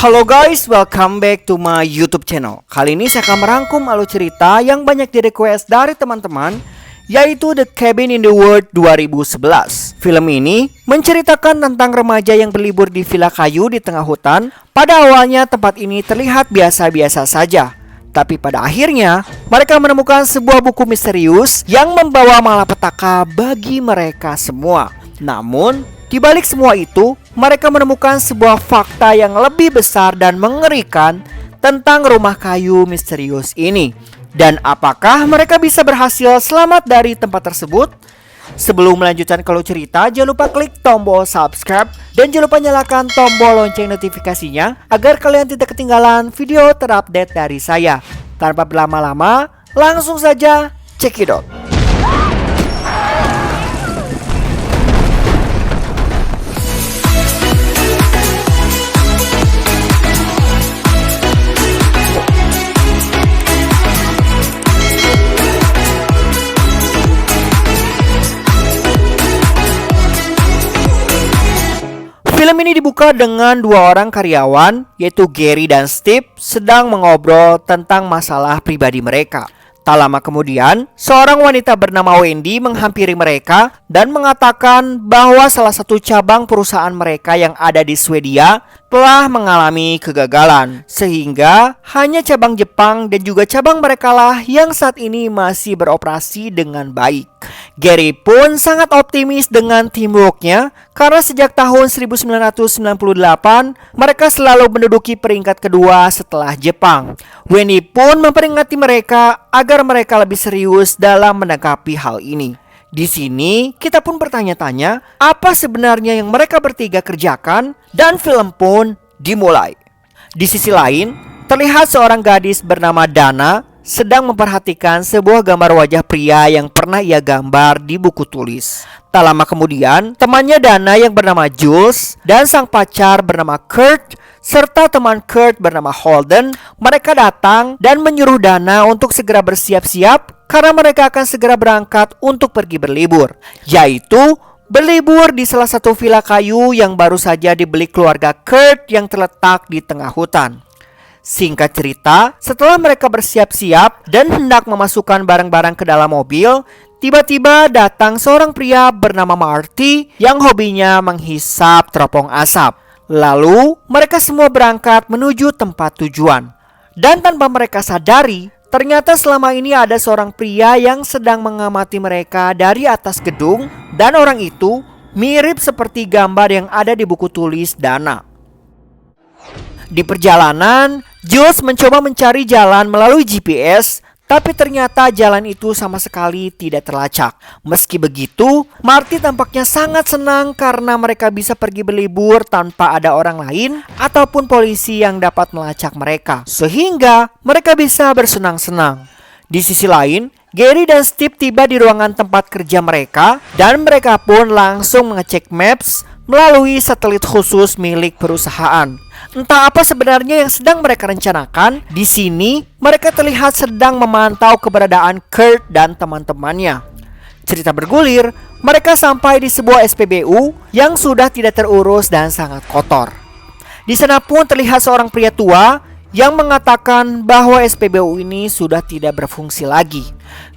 Halo guys, welcome back to my YouTube channel. Kali ini saya akan merangkum alur cerita yang banyak di request dari teman-teman, yaitu The Cabin in the Woods 2011. Film ini menceritakan tentang remaja yang berlibur di villa kayu di tengah hutan. Pada awalnya tempat ini terlihat biasa-biasa saja, tapi pada akhirnya mereka menemukan sebuah buku misterius yang membawa malapetaka bagi mereka semua. Namun di balik semua itu, mereka menemukan sebuah fakta yang lebih besar dan mengerikan tentang rumah kayu misterius ini. Dan apakah mereka bisa berhasil selamat dari tempat tersebut? Sebelum melanjutkan ke alur cerita, jangan lupa klik tombol subscribe dan jangan lupa nyalakan tombol lonceng notifikasinya agar kalian tidak ketinggalan video terupdate dari saya. Tanpa berlama-lama, langsung saja check it out. Film ini dibuka dengan dua orang karyawan, yaitu Gary dan Steve, sedang mengobrol tentang masalah pribadi mereka. Tak lama kemudian, seorang wanita bernama Wendy menghampiri mereka dan mengatakan bahwa salah satu cabang perusahaan mereka yang ada di Swedia telah mengalami kegagalan, sehingga hanya cabang Jepang dan juga cabang mereka lah yang saat ini masih beroperasi dengan baik. Gary pun sangat optimis dengan teamworknya karena sejak tahun 1998 mereka selalu menduduki peringkat kedua setelah Jepang. Wendy pun memperingati mereka agar mereka lebih serius dalam menanggapi hal ini. Di sini kita pun bertanya-tanya apa sebenarnya yang mereka bertiga kerjakan dan film pun dimulai. Di sisi lain, terlihat seorang gadis bernama Dana sedang memperhatikan sebuah gambar wajah pria yang pernah ia gambar di buku tulis. Tak lama kemudian, temannya Dana yang bernama Jules dan sang pacar bernama Kurt serta teman Kurt bernama Holden, mereka datang dan menyuruh Dana untuk segera bersiap-siap karena mereka akan segera berangkat untuk pergi berlibur, yaitu berlibur di salah satu villa kayu yang baru saja dibeli keluarga Kurt yang terletak di tengah hutan. Singkat cerita, setelah mereka bersiap-siap dan hendak memasukkan barang-barang ke dalam mobil, tiba-tiba datang seorang pria bernama Marty yang hobinya menghisap teropong asap. Lalu mereka semua berangkat menuju tempat tujuan. Dan tanpa mereka sadari, ternyata selama ini ada seorang pria yang sedang mengamati mereka dari atas gedung. Dan orang itu mirip seperti gambar yang ada di buku tulis Dana. Di perjalanan, Jules mencoba mencari jalan melalui GPS, tapi ternyata jalan itu sama sekali tidak terlacak. Meski begitu, Marty tampaknya sangat senang karena mereka bisa pergi berlibur tanpa ada orang lain ataupun polisi yang dapat melacak mereka, sehingga mereka bisa bersenang-senang. Di sisi lain, Gary dan Steve tiba di ruangan tempat kerja mereka dan mereka pun langsung mengecek maps melalui satelit khusus milik perusahaan. Entah apa sebenarnya yang sedang mereka rencanakan. Di sini mereka terlihat sedang memantau keberadaan Kurt dan teman-temannya. Cerita bergulir, mereka sampai di sebuah SPBU yang sudah tidak terurus dan sangat kotor. Di sana pun terlihat seorang pria tua yang mengatakan bahwa SPBU ini sudah tidak berfungsi lagi.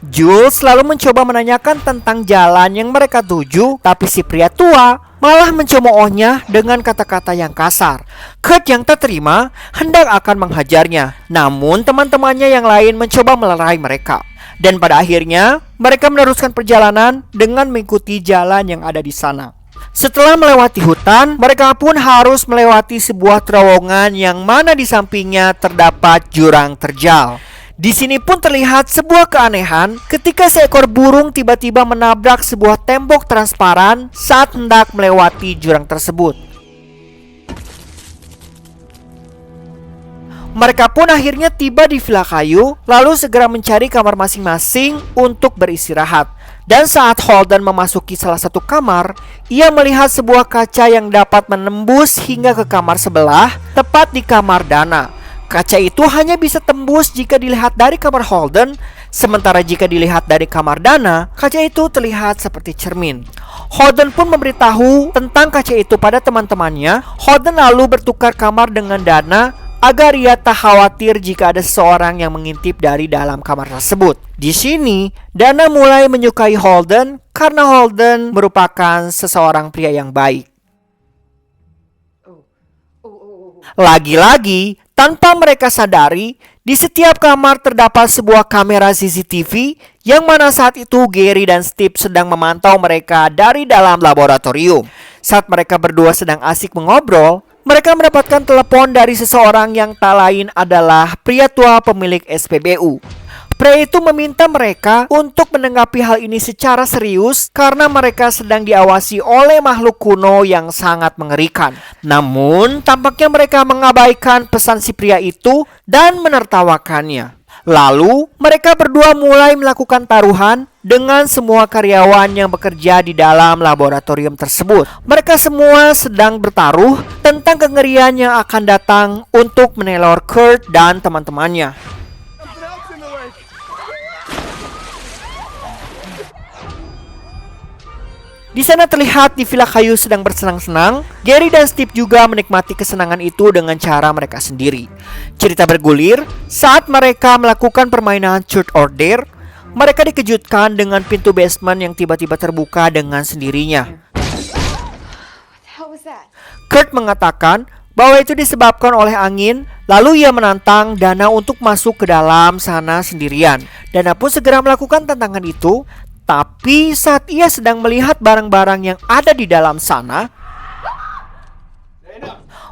Jules selalu mencoba menanyakan tentang jalan yang mereka tuju, tapi si pria tua malah mencemoohnya dengan kata-kata yang kasar. Kurt yang tak terima hendak akan menghajarnya, namun teman-temannya yang lain mencoba melerai mereka. Dan pada akhirnya mereka meneruskan perjalanan dengan mengikuti jalan yang ada di sana. Setelah melewati hutan, mereka pun harus melewati sebuah terowongan yang mana di sampingnya terdapat jurang terjal. Di sini pun terlihat sebuah keanehan ketika seekor burung tiba-tiba menabrak sebuah tembok transparan saat hendak melewati jurang tersebut. Mereka pun akhirnya tiba di villa kayu, lalu segera mencari kamar masing-masing untuk beristirahat. Dan saat Holden memasuki salah satu kamar, ia melihat sebuah kaca yang dapat menembus hingga ke kamar sebelah, tepat di kamar Dana. Kaca itu hanya bisa tembus jika dilihat dari kamar Holden, Sementara jika dilihat dari kamar Dana, kaca itu terlihat seperti cermin. Holden pun memberitahu tentang kaca itu pada teman-temannya. Holden lalu bertukar kamar dengan Dana agar ia tak khawatir jika ada seseorang yang mengintip dari dalam kamar tersebut. Di sini, Dana mulai menyukai Holden karena Holden merupakan seseorang pria yang baik. Lagi-lagi, tanpa mereka sadari, di setiap kamar terdapat sebuah kamera CCTV yang mana saat itu Gary dan Steve sedang memantau mereka dari dalam laboratorium. Saat mereka berdua sedang asik mengobrol, mereka mendapatkan telepon dari seseorang yang tak lain adalah pria tua pemilik SPBU. Pria itu meminta mereka untuk menanggapi hal ini secara serius karena mereka sedang diawasi oleh makhluk kuno yang sangat mengerikan. Namun, tampaknya mereka mengabaikan pesan si pria itu dan menertawakannya. Lalu, mereka berdua mulai melakukan taruhan dengan semua karyawan yang bekerja di dalam laboratorium tersebut. Mereka semua sedang bertaruh tentang kengerian yang akan datang untuk meneror Kurt dan teman-temannya. Di sana terlihat di villa kayu sedang bersenang-senang. Gary dan Steve juga menikmati kesenangan itu dengan cara mereka sendiri. Cerita bergulir saat mereka melakukan permainan Truth or Dare. Mereka dikejutkan dengan pintu basement yang tiba-tiba terbuka dengan sendirinya. Kurt mengatakan bahwa itu disebabkan oleh angin. Lalu ia menantang Dana untuk masuk ke dalam sana sendirian. Dana pun segera melakukan tantangan itu. Tapi saat ia sedang melihat barang-barang yang ada di dalam sana,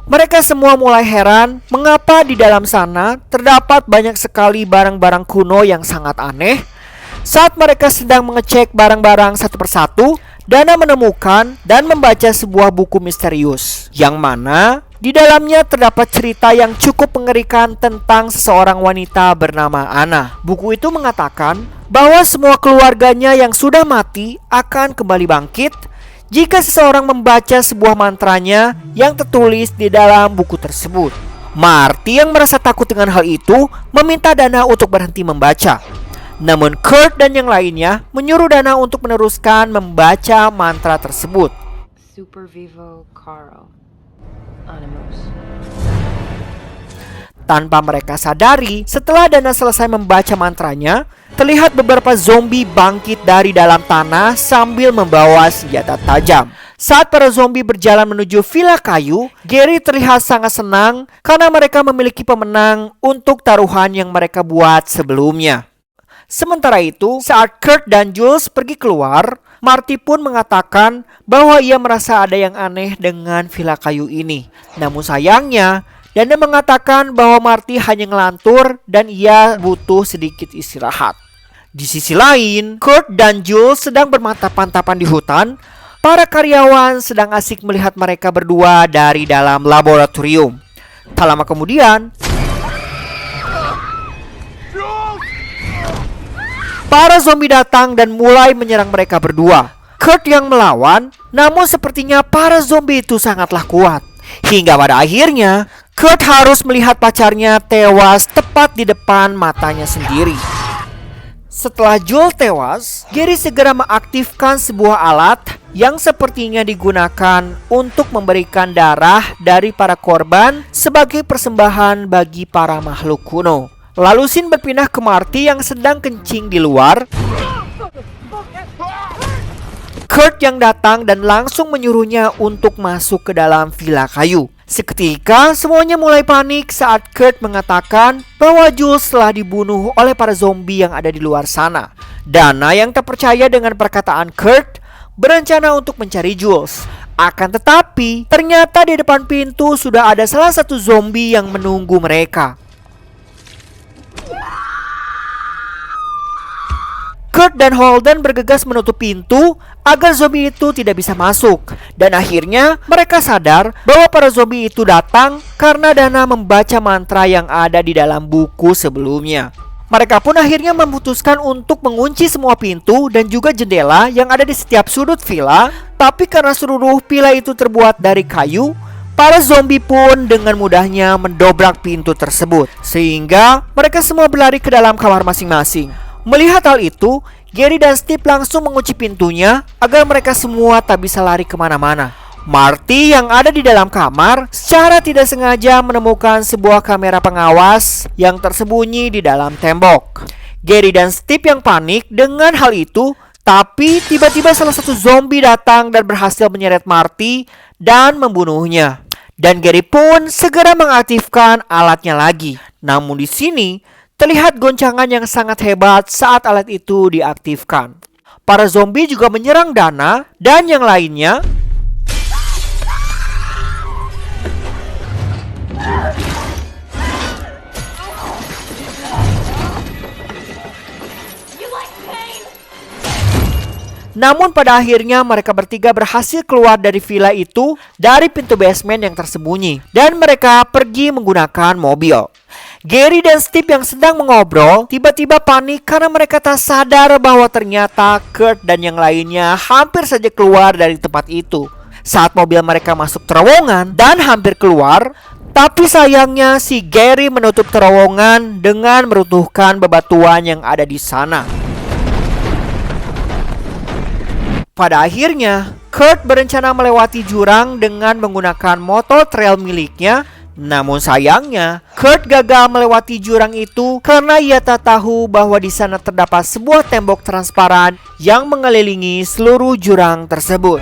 mereka semua mulai heran mengapa di dalam sana terdapat banyak sekali barang-barang kuno yang sangat aneh. Saat mereka sedang mengecek barang-barang satu persatu, Dana menemukan dan membaca sebuah buku misterius yang mana di dalamnya terdapat cerita yang cukup mengerikan tentang seseorang wanita bernama Anna. Buku itu mengatakan bahwa semua keluarganya yang sudah mati akan kembali bangkit jika seseorang membaca sebuah mantranya yang tertulis di dalam buku tersebut. Marty yang merasa takut dengan hal itu meminta Dana untuk berhenti membaca. Namun Kurt dan yang lainnya menyuruh Dana untuk meneruskan membaca mantra tersebut. Super Vivo Caro Animus. Tanpa mereka sadari, setelah Dana selesai membaca mantranya, terlihat beberapa zombie bangkit dari dalam tanah sambil membawa senjata tajam. Saat para zombie berjalan menuju villa kayu, Gary terlihat sangat senang karena mereka memiliki pemenang untuk taruhan yang mereka buat sebelumnya. Sementara itu, saat Kurt dan Jules pergi keluar, Marty pun mengatakan bahwa ia merasa ada yang aneh dengan villa kayu ini. Namun sayangnya, Dana mengatakan bahwa Marty hanya ngelantur dan ia butuh sedikit istirahat. Di sisi lain, Kurt dan Jules sedang bermantap-mantapan di hutan. Para karyawan sedang asik melihat mereka berdua dari dalam laboratorium. Tak lama kemudian, para zombie datang dan mulai menyerang mereka berdua. Kurt yang melawan, namun sepertinya para zombie itu sangatlah kuat. Hingga pada akhirnya, Kurt harus melihat pacarnya tewas tepat di depan matanya sendiri. Setelah Joel tewas, Gary segera mengaktifkan sebuah alat yang sepertinya digunakan untuk memberikan darah dari para korban sebagai persembahan bagi para makhluk kuno. Lalu Sin berpindah ke Marty yang sedang kencing di luar. Kurt yang datang dan langsung menyuruhnya untuk masuk ke dalam villa kayu. Seketika semuanya mulai panik saat Kurt mengatakan bahwa Jules telah dibunuh oleh para zombie yang ada di luar sana. Dana yang tak percaya dengan perkataan Kurt berencana untuk mencari Jules. Akan tetapi ternyata di depan pintu sudah ada salah satu zombie yang menunggu mereka. Kurt dan Holden bergegas menutup pintu agar zombie itu tidak bisa masuk. Dan akhirnya mereka sadar bahwa para zombie itu datang karena Dana membaca mantra yang ada di dalam buku sebelumnya. Mereka pun akhirnya memutuskan untuk mengunci semua pintu dan juga jendela yang ada di setiap sudut villa. Tapi karena seluruh villa itu terbuat dari kayu, para zombie pun dengan mudahnya mendobrak pintu tersebut. Sehingga mereka semua berlari ke dalam kamar masing-masing. Melihat hal itu, Gary dan Steve langsung mengunci pintunya agar mereka semua tak bisa lari kemana-mana. Marty yang ada di dalam kamar secara tidak sengaja menemukan sebuah kamera pengawas yang tersembunyi di dalam tembok. Gary dan Steve yang panik dengan hal itu, tapi tiba-tiba salah satu zombie datang dan berhasil menyeret Marty dan membunuhnya. Dan Gary pun segera mengaktifkan alatnya lagi. Namun di sini terlihat goncangan yang sangat hebat saat alat itu diaktifkan. Para zombie juga menyerang Dana dan yang lainnya. Namun pada akhirnya mereka bertiga berhasil keluar dari villa itu dari pintu basement yang tersembunyi. Dan mereka pergi menggunakan mobil. Gary dan Steve yang sedang mengobrol tiba-tiba panik karena mereka tak sadar bahwa ternyata Kurt dan yang lainnya hampir saja keluar dari tempat itu. Saat mobil mereka masuk terowongan dan hampir keluar, tapi sayangnya si Gary menutup terowongan dengan meruntuhkan bebatuan yang ada di sana. Pada akhirnya, Kurt berencana melewati jurang dengan menggunakan motor trail miliknya. Namun sayangnya, Kurt gagal melewati jurang itu karena ia tak tahu bahwa di sana terdapat sebuah tembok transparan yang mengelilingi seluruh jurang tersebut.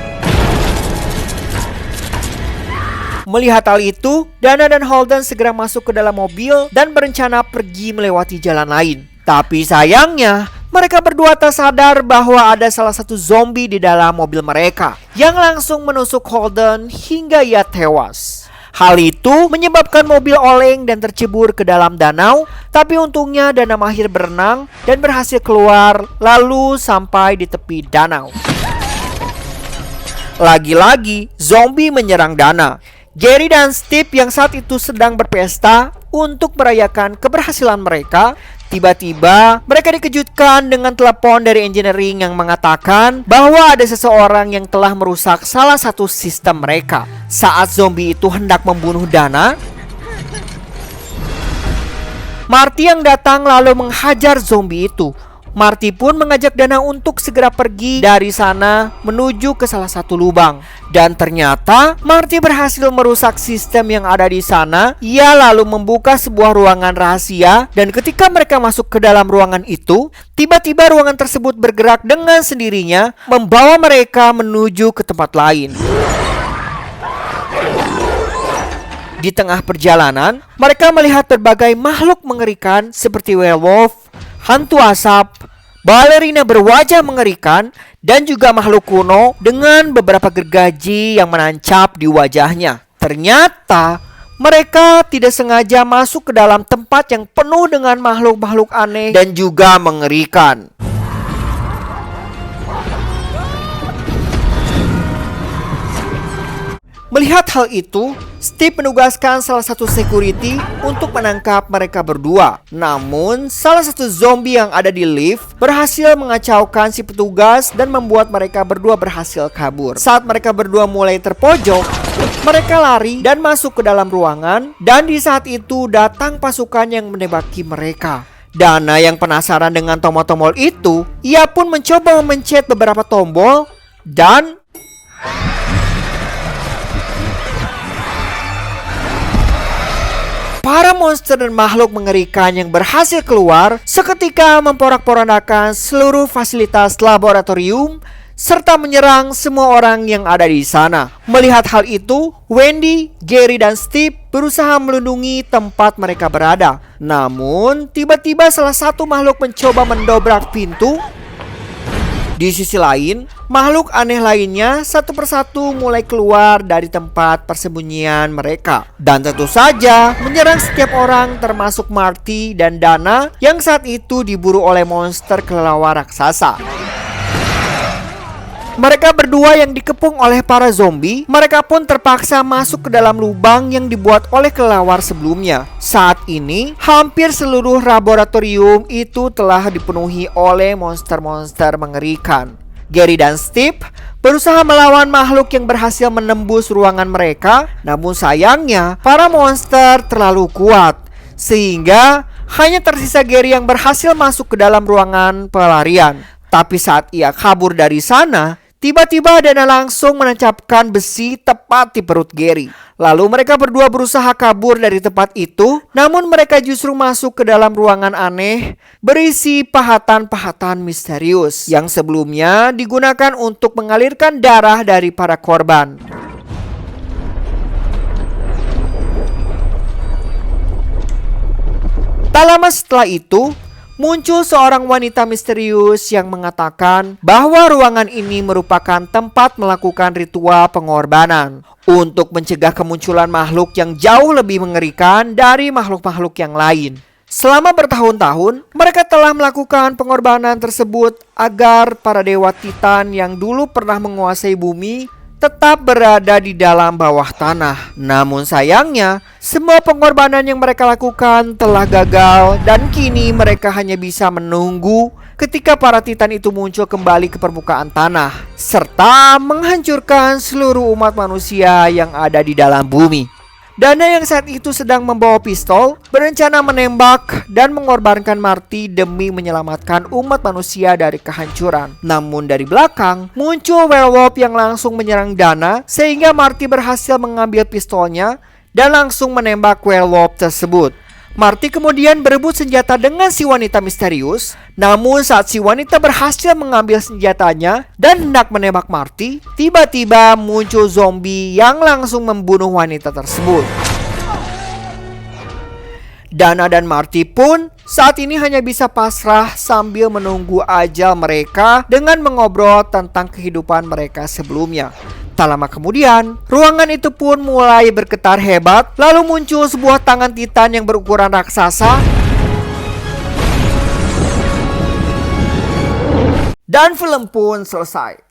Melihat hal itu, Dana dan Holden segera masuk ke dalam mobil dan berencana pergi melewati jalan lain. Tapi sayangnya, mereka berdua tak sadar bahwa ada salah satu zombie di dalam mobil mereka yang langsung menusuk Holden hingga ia tewas. Hal itu menyebabkan mobil oleng dan tercebur ke dalam danau. Tapi untungnya Dana mahir berenang dan berhasil keluar lalu sampai di tepi danau. Lagi-lagi zombie menyerang Dana. Gary dan Steve yang saat itu sedang berpesta untuk merayakan keberhasilan mereka. Tiba-tiba mereka dikejutkan dengan telepon dari engineering yang mengatakan bahwa ada seseorang yang telah merusak salah satu sistem mereka. Saat zombie itu hendak membunuh Dana, Marty yang datang lalu menghajar zombie itu. Marty pun mengajak Dana untuk segera pergi dari sana menuju ke salah satu lubang. Dan ternyata Marty berhasil merusak sistem yang ada di sana. Ia lalu membuka sebuah ruangan rahasia. Dan ketika mereka masuk ke dalam ruangan itu, tiba-tiba ruangan tersebut bergerak dengan sendirinya, membawa mereka menuju ke tempat lain. Di tengah perjalanan, mereka melihat berbagai makhluk mengerikan seperti werewolf, hantu asap, balerina berwajah mengerikan, dan juga makhluk kuno dengan beberapa gergaji yang menancap di wajahnya. Ternyata mereka tidak sengaja masuk ke dalam tempat yang penuh dengan makhluk-makhluk aneh dan juga mengerikan. Melihat hal itu, Steve menugaskan salah satu security untuk menangkap mereka berdua. Namun, salah satu zombie yang ada di lift berhasil mengacaukan si petugas dan membuat mereka berdua berhasil kabur. Saat mereka berdua mulai terpojok, mereka lari dan masuk ke dalam ruangan. Dan di saat itu datang pasukan yang menembaki mereka. Dana yang penasaran dengan tombol-tombol itu, ia pun mencoba memencet beberapa tombol dan para monster dan makhluk mengerikan yang berhasil keluar seketika memporak-porandakan seluruh fasilitas laboratorium serta menyerang semua orang yang ada di sana. Melihat hal itu, Wendy, Gary, dan Steve berusaha melindungi tempat mereka berada. Namun, tiba-tiba salah satu makhluk mencoba mendobrak pintu. Di sisi lain, makhluk aneh lainnya satu persatu mulai keluar dari tempat persembunyian mereka. Dan tentu saja menyerang setiap orang termasuk Marty dan Dana yang saat itu diburu oleh monster kelelawar raksasa. Mereka berdua yang dikepung oleh para zombie, mereka pun terpaksa masuk ke dalam lubang yang dibuat oleh kelelawar sebelumnya. Saat ini, hampir seluruh laboratorium itu telah dipenuhi oleh monster-monster mengerikan. Gary dan Steve berusaha melawan makhluk yang berhasil menembus ruangan mereka. Namun sayangnya, para monster terlalu kuat, sehingga Hanya tersisa Gary yang berhasil masuk ke dalam ruangan pelarian. Tapi saat ia kabur dari sana, tiba-tiba Dana langsung menancapkan besi tepat di perut Gary. Lalu mereka berdua berusaha kabur dari tempat itu, namun mereka justru masuk ke dalam ruangan aneh berisi pahatan-pahatan misterius yang sebelumnya digunakan untuk mengalirkan darah dari para korban. Tak lama setelah itu, muncul seorang wanita misterius yang mengatakan bahwa ruangan ini merupakan tempat melakukan ritual pengorbanan untuk mencegah kemunculan makhluk yang jauh lebih mengerikan dari makhluk-makhluk yang lain. Selama bertahun-tahun, mereka telah melakukan pengorbanan tersebut agar para dewa Titan yang dulu pernah menguasai bumi tetap berada di dalam bawah tanah. Namun sayangnya, semua pengorbanan yang mereka lakukan telah gagal dan kini mereka hanya bisa menunggu ketika para Titan itu muncul kembali ke permukaan tanah serta menghancurkan seluruh umat manusia yang ada di dalam bumi. Dana yang saat itu sedang membawa pistol berencana menembak dan mengorbankan Marty demi menyelamatkan umat manusia dari kehancuran. Namun dari belakang muncul werewolf yang langsung menyerang Dana sehingga Marty berhasil mengambil pistolnya dan langsung menembak werewolf tersebut. Marty kemudian berebut senjata dengan si wanita misterius. Namun saat si wanita berhasil mengambil senjatanya dan hendak menembak Marty, tiba-tiba muncul zombie yang langsung membunuh wanita tersebut. Dana dan Marty pun saat ini hanya bisa pasrah sambil menunggu ajal mereka dengan mengobrol tentang kehidupan mereka sebelumnya. Tak lama kemudian, ruangan itu pun mulai bergetar hebat. Lalu muncul sebuah tangan Titan yang berukuran raksasa. Dan film pun selesai.